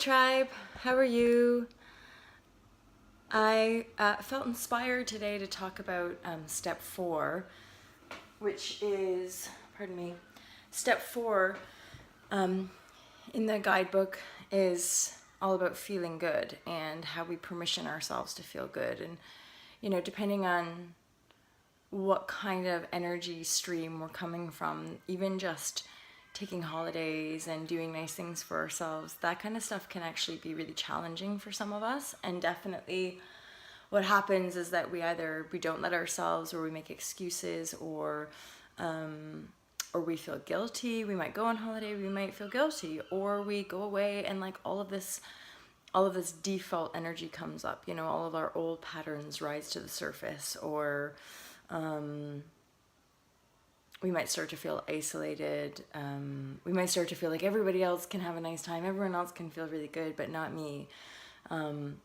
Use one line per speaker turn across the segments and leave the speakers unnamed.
tribe, how are you? I felt inspired today to talk about step 4, which is, pardon me, step 4 in the guidebook is all about feeling good and how we permission ourselves to feel good. And, depending on what kind of energy stream we're coming from, even just taking holidays and doing nice things for ourselves, that kind of stuff can actually be really challenging for some of us. And definitely what happens is that we don't let ourselves, or we make excuses, or we feel guilty. We might go on holiday, we might feel guilty, or we go away and like all of this default energy comes up, all of our old patterns rise to the surface, or we might start to feel isolated. We might start to feel like everybody else can have a nice time. Everyone else can feel really good, but not me. I'm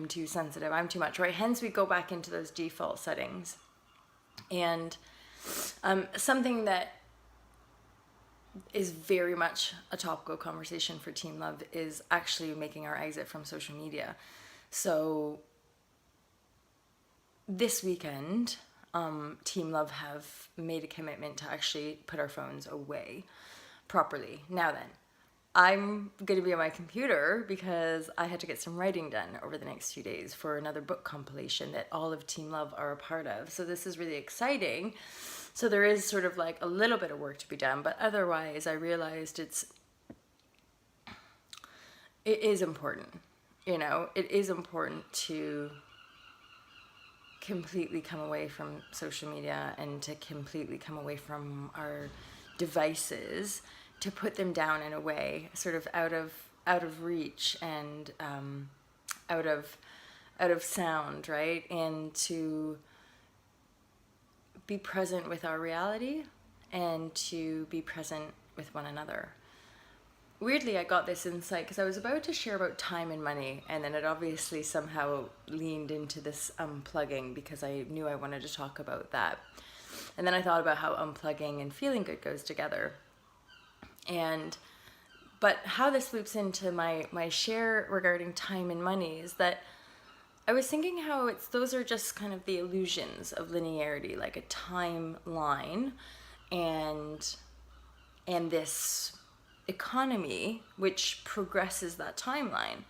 too sensitive. I'm too much, right? Hence, we go back into those default settings. And something that is very much a topical conversation for Team Love is actually making our exit from social media. So this weekend, Team Love have made a commitment to actually put our phones away properly. Now then, I'm going to be on my computer because I had to get some writing done over the next few days for another book compilation that all of Team Love are a part of. So this is really exciting. So there is sort of like a little bit of work to be done, but otherwise I realized it is important. It is important to completely come away from social media and to completely come away from our devices, to put them down in a way sort of out of reach and out of sound, right? And to be present with our reality and to be present with one another. Weirdly, I got this insight because I was about to share about time and money, and then it obviously somehow leaned into this unplugging because I knew I wanted to talk about that. And then I thought about how unplugging and feeling good goes together. But how this loops into my share regarding time and money is that I was thinking how those are just kind of the illusions of linearity, like a timeline and this economy which progresses that timeline.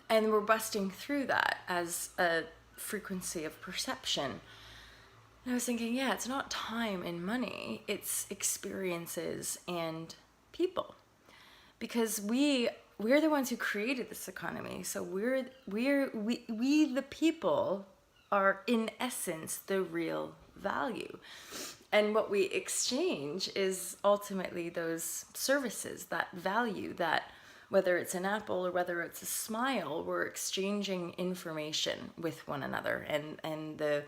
And we're busting through that as a frequency of perception. And I was thinking, yeah, it's not time and money, it's experiences and people. Because we're the ones who created this economy. So we the people are in essence the real value. And what we exchange is ultimately those services, that value, that whether it's an apple or whether it's a smile, we're exchanging information with one another. And the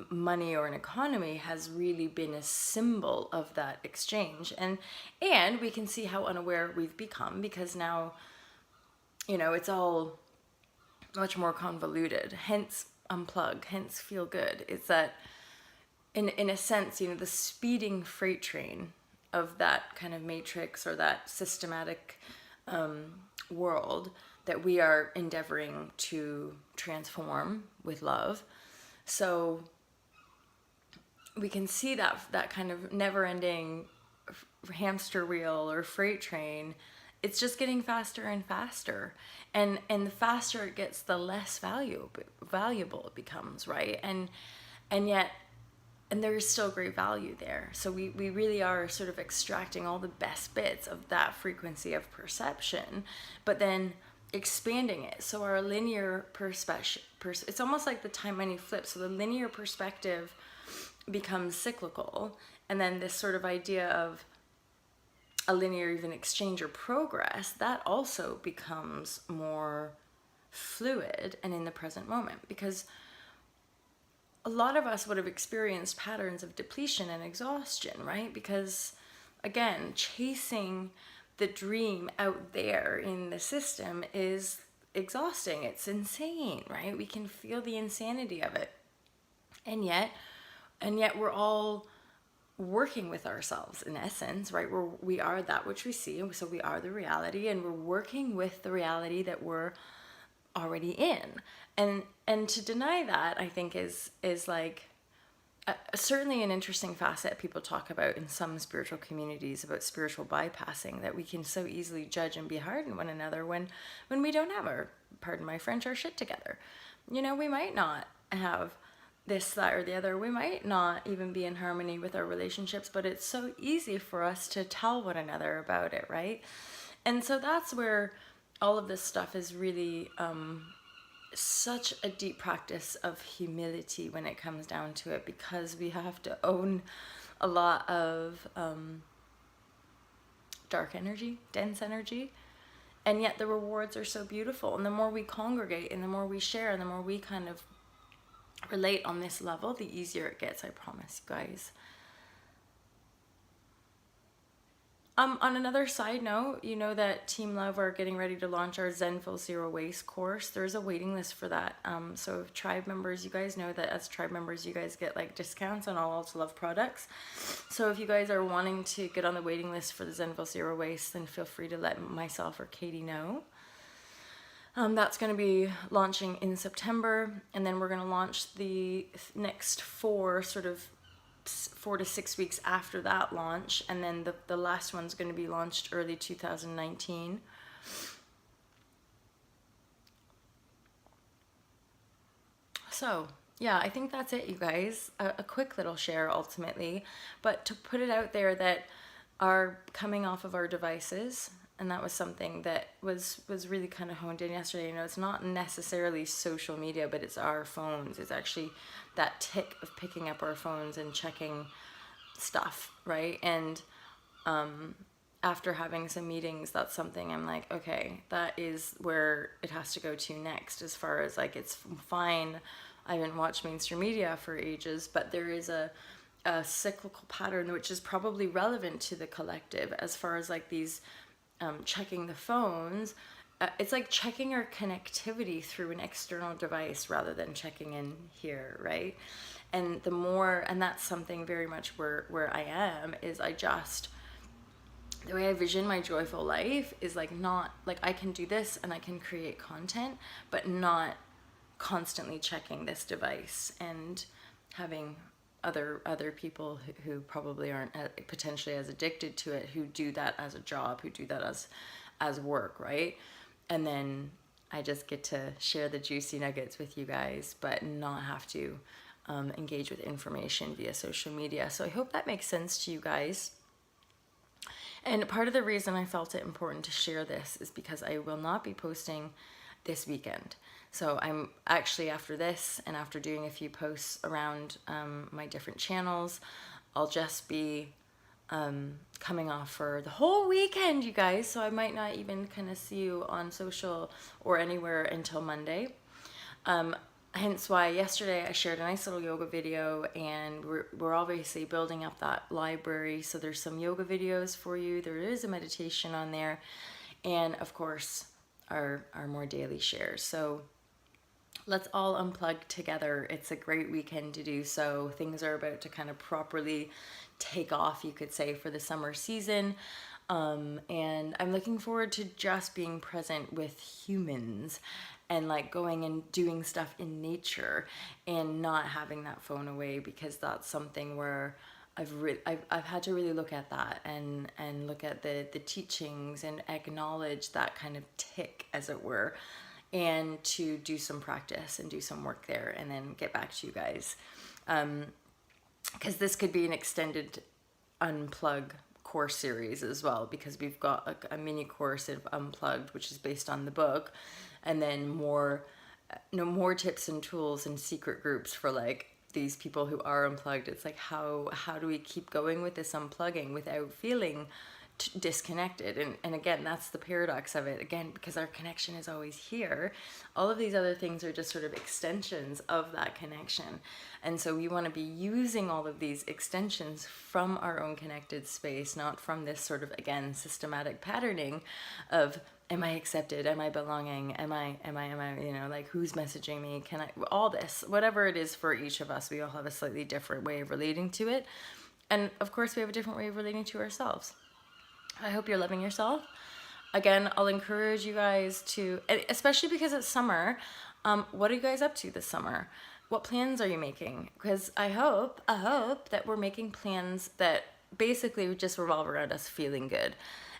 money or an economy has really been a symbol of that exchange. And we can see how unaware we've become because now, it's all much more convoluted. Hence unplug, hence feel good. It's that in a sense, the speeding freight train of that kind of matrix or that systematic world that we are endeavoring to transform with love. So we can see that kind of never-ending hamster wheel or freight train. It's just getting faster and faster, and the faster it gets, the less valuable it becomes, right? And yet there's still great value there. So we really are sort of extracting all the best bits of that frequency of perception, but then expanding it. So our linear perspective, it's almost like the time money flips. So the linear perspective becomes cyclical, and then this sort of idea of a linear even exchange or progress, that also becomes more fluid and in the present moment, because a lot of us would have experienced patterns of depletion and exhaustion, right? Because again, chasing the dream out there in the system is exhausting. It's insane, right? We can feel the insanity of it. And yet we're all working with ourselves in essence, right? We are that which we see, and so we are the reality, and we're working with the reality that we're already in. And to deny that, I think is like certainly an interesting facet people talk about in some spiritual communities about spiritual bypassing, that we can so easily judge and be hard on one another when we don't have our, pardon my French, our shit together. You know, we might not have this, that, or the other. We might not even be in harmony with our relationships, but it's so easy for us to tell one another about it, right? And so that's where all of this stuff is really such a deep practice of humility when it comes down to it, because we have to own a lot of dark energy, dense energy, and yet the rewards are so beautiful. And the more we congregate and the more we share and the more we kind of relate on this level, the easier it gets, I promise you guys. On another side note, you know that Team Love are getting ready to launch our Zenful Zero Waste course. There's a waiting list for that. So if tribe members, you guys know that as tribe members, you guys get like discounts on all to Love products. So if you guys are wanting to get on the waiting list for the Zenful Zero Waste, then feel free to let myself or Katie know. That's going to be launching in September, and then we're going to launch the next 4 to 6 weeks after that launch, and then the last one's going to be launched early 2019. So yeah, I think that's it, you guys. A quick little share ultimately, but to put it out there that are coming off of our devices. And that was something that was really kind of honed in yesterday. You know, it's not necessarily social media, but it's our phones. It's actually that tick of picking up our phones and checking stuff, right? And after having some meetings, that's something I'm like, okay, that is where it has to go to next, as far as like, it's fine. I haven't watched mainstream media for ages, but there is a cyclical pattern which is probably relevant to the collective, as far as like these checking the phones. It's like checking our connectivity through an external device rather than checking in here, right? And the more, and that's something very much where I am, is I just, the way I vision my joyful life is like, not like I can do this and I can create content, but not constantly checking this device and having other people who probably aren't potentially as addicted to it, who do that as a job, who do that as work, right? And then I just get to share the juicy nuggets with you guys, but not have to engage with information via social media. So I hope that makes sense to you guys. And part of the reason I felt it important to share this is because I will not be posting this weekend. So I'm actually, after this and after doing a few posts around my different channels, I'll just be coming off for the whole weekend, you guys. So I might not even kind of see you on social or anywhere until Monday. Hence why yesterday I shared a nice little yoga video, and we're obviously building up that library. So there's some yoga videos for you. There is a meditation on there. And of course, our more daily shares. So let's all unplug together. It's a great weekend to do so. Things are about to kind of properly take off, you could say, for the summer season. And I'm looking forward to just being present with humans and like going and doing stuff in nature and not having that phone away, because that's something where I've had to really look at that and look at the teachings and acknowledge that kind of tick, as it were, and to do some practice and do some work there and then get back to you guys. Because this could be an extended Unplugged course series as well, because we've got a mini course of Unplugged, which is based on the book, and then more tips and tools and secret groups for like these people who are unplugged. It's like, how do we keep going with this unplugging without feeling disconnected? And again, that's the paradox of it, again, because our connection is always here. All of these other things are just sort of extensions of that connection, and so we want to be using all of these extensions from our own connected space, not from this sort of, again, systematic patterning of, am I accepted, am I belonging, am I, you know, like, who's messaging me, can I, all this, whatever it is for each of us. We all have a slightly different way of relating to it. And of course, we have a different way of relating to ourselves. I hope you're loving yourself. Again, I'll encourage you guys to, especially because it's summer, what are you guys up to this summer? What plans are you making? Because I hope that we're making plans that basically just revolve around us feeling good.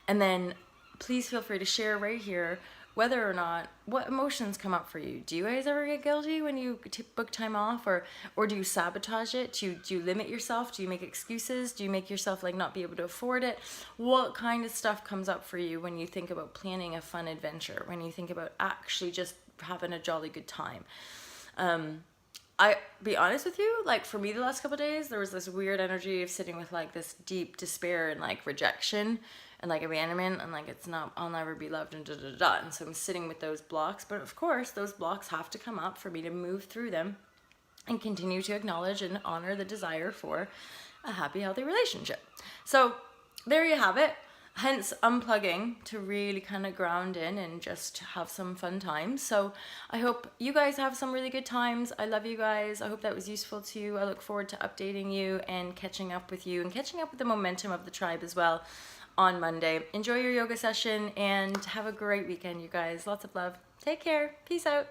And then please feel free to share right here whether or not, what emotions come up for you. Do you guys ever get guilty when you book time off, or do you sabotage it? Do you limit yourself? Do you make excuses? Do you make yourself like not be able to afford it? What kind of stuff comes up for you when you think about planning a fun adventure, when you think about actually just having a jolly good time? I be honest with you, like for me the last couple of days, there was this weird energy of sitting with like this deep despair and like rejection and like abandonment and like it's not, I'll never be loved and da da da. And so I'm sitting with those blocks, but of course those blocks have to come up for me to move through them and continue to acknowledge and honor the desire for a happy, healthy relationship. So there you have it. Hence unplugging, to really kind of ground in and just have some fun times. So I hope you guys have some really good times. I love you guys. I hope that was useful to you. I look forward to updating you and catching up with you and catching up with the momentum of the tribe as well on Monday. Enjoy your yoga session and have a great weekend, you guys. Lots of love. Take care. Peace out.